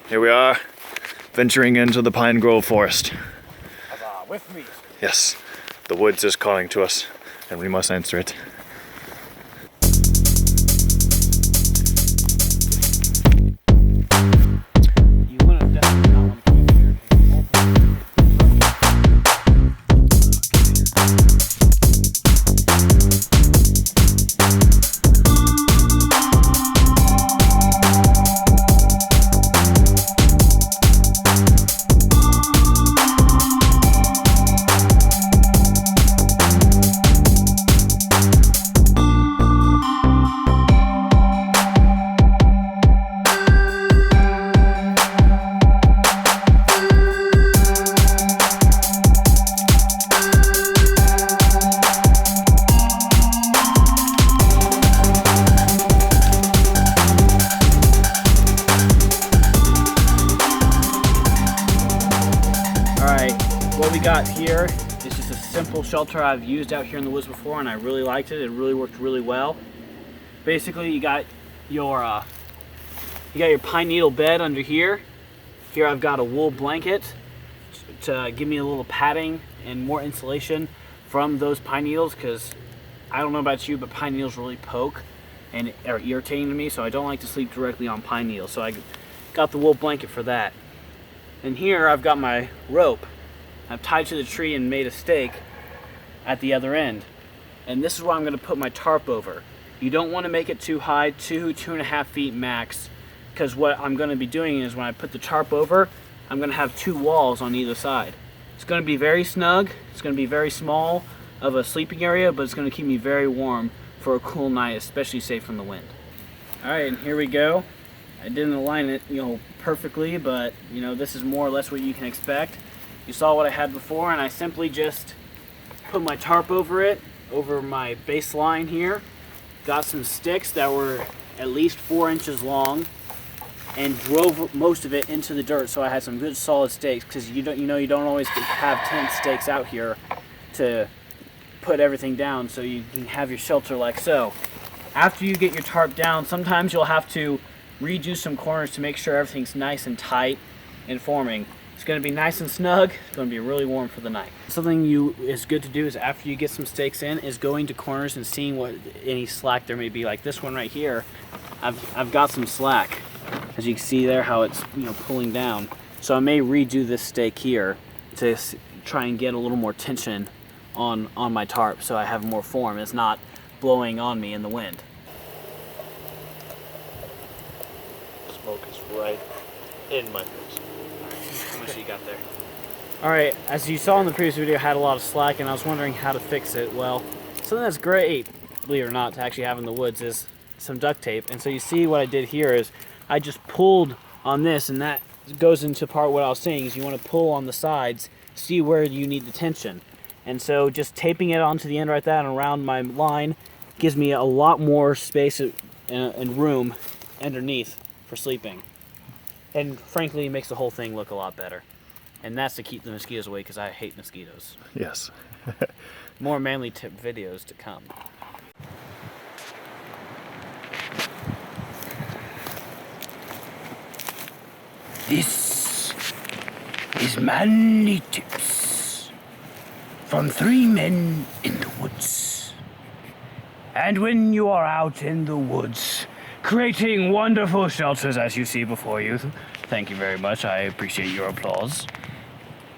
Here we are, venturing into the pine grove forest. With me. Yes, the woods is calling to us, and we must answer it. You would have definitely not want to come in here. What we got here is just a simple shelter I've used out here in the woods before, and I really liked it. It really worked really well. Basically, you got your pine needle bed under here. Here I've got a wool blanket to give me a little padding and more insulation from those pine needles, because I don't know about you, but pine needles really poke and are irritating to me, so I don't like to sleep directly on pine needles. So I got the wool blanket for that. And here I've got my rope. I've tied to the tree and made a stake at the other end. And this is where I'm going to put my tarp over. You don't want to make it too high, 2.5 feet max, because what I'm going to be doing is when I put the tarp over, I'm going to have 2 walls on either side. It's going to be very snug, it's going to be very small of a sleeping area, but it's going to keep me very warm for a cool night, especially safe from the wind. Alright, and here we go. I didn't align it, perfectly, but this is more or less what you can expect. You saw what I had before, and I simply just put my tarp over it, over my baseline here. Got some sticks that were at least 4 inches long, and drove most of it into the dirt, so I had some good solid stakes, because you don't always have 10 stakes out here to put everything down so you can have your shelter like so. After you get your tarp down, sometimes you'll have to redo some corners to make sure everything's nice and tight and forming. It's going to be nice and snug. It's going to be really warm for the night. Something is good to do is after you get some stakes in is going to corners and seeing what any slack there may be. Like this one right here, I've got some slack. As you can see there, how it's pulling down. So I may redo this stake here to try and get a little more tension on my tarp, so I have more form. It's not blowing on me in the wind. Smoke is right in my face. How much you got there? Alright, as you saw in the previous video, I had a lot of slack and I was wondering how to fix it. Well, something that's great, believe it or not, to actually have in the woods is some duct tape. And so you see what I did here is I just pulled on this, and that goes into part what I was saying is you want to pull on the sides, see where you need the tension. And so just taping it onto the end right there and around my line gives me a lot more space and room underneath for sleeping. And frankly, it makes the whole thing look a lot better. And that's to keep the mosquitoes away, because I hate mosquitoes. Yes. More manly tip videos to come. This is manly tips from 3 men in the woods. And when you are out in the woods, creating wonderful shelters as you see before you, thank you very much, I appreciate your applause,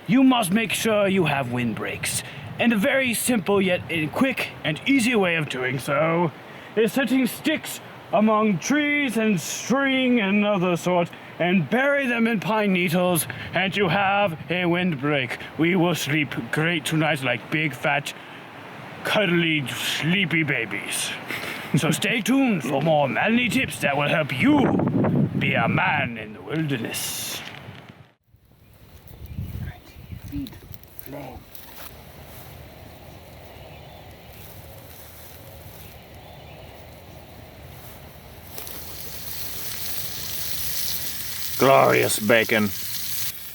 you must make sure you have windbreaks. And a very simple yet quick and easy way of doing so is setting sticks among trees and string and other sort, and bury them in pine needles, and you have a windbreak. We will sleep great tonight like big, fat, cuddly, sleepy babies. So stay tuned for more manly tips that will help you be a man in the wilderness. Feed flame. Glorious bacon.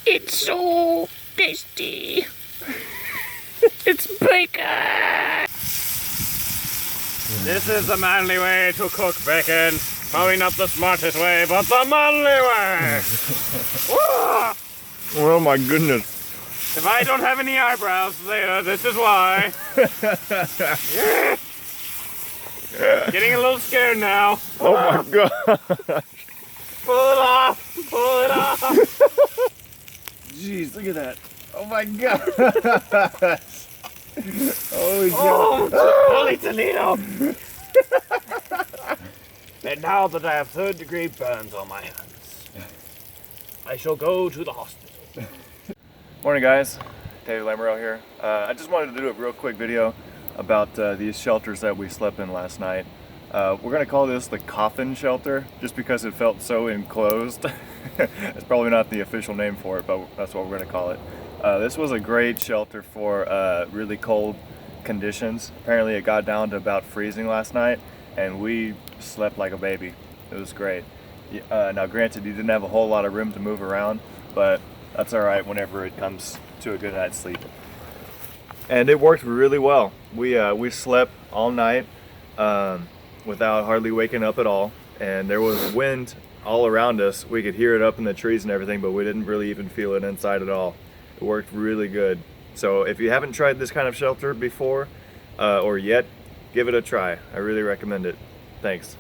It's so tasty. It's bacon. This is the manly way to cook bacon. Probably not the smartest way, but the manly way. Oh my goodness. If I don't have any eyebrows, this is why. Getting a little scared now. Oh my god. Pull it off. Pull it off. Jeez, look at that. Oh my god. Holy Oh, god. holy Toledo. And now that I have third-degree burns on my hands, I shall go to the hospital. Morning guys, David Lamoureux here. I just wanted to do a real quick video about these shelters that we slept in last night. We're going to call this the Coffin Shelter just because it felt so enclosed. It's probably not the official name for it, but that's what we're going to call it. This was a great shelter for really cold conditions. Apparently it got down to about freezing last night and we slept like a baby. It was great. Now granted, you didn't have a whole lot of room to move around, but that's alright whenever it comes to a good night's sleep. And it worked really well. We slept all night without hardly waking up at all, and there was wind all around us. We could hear it up in the trees and everything, but we didn't really even feel it inside at all. It worked really good. So if you haven't tried this kind of shelter before or yet, give it a try. I really recommend it. Thanks.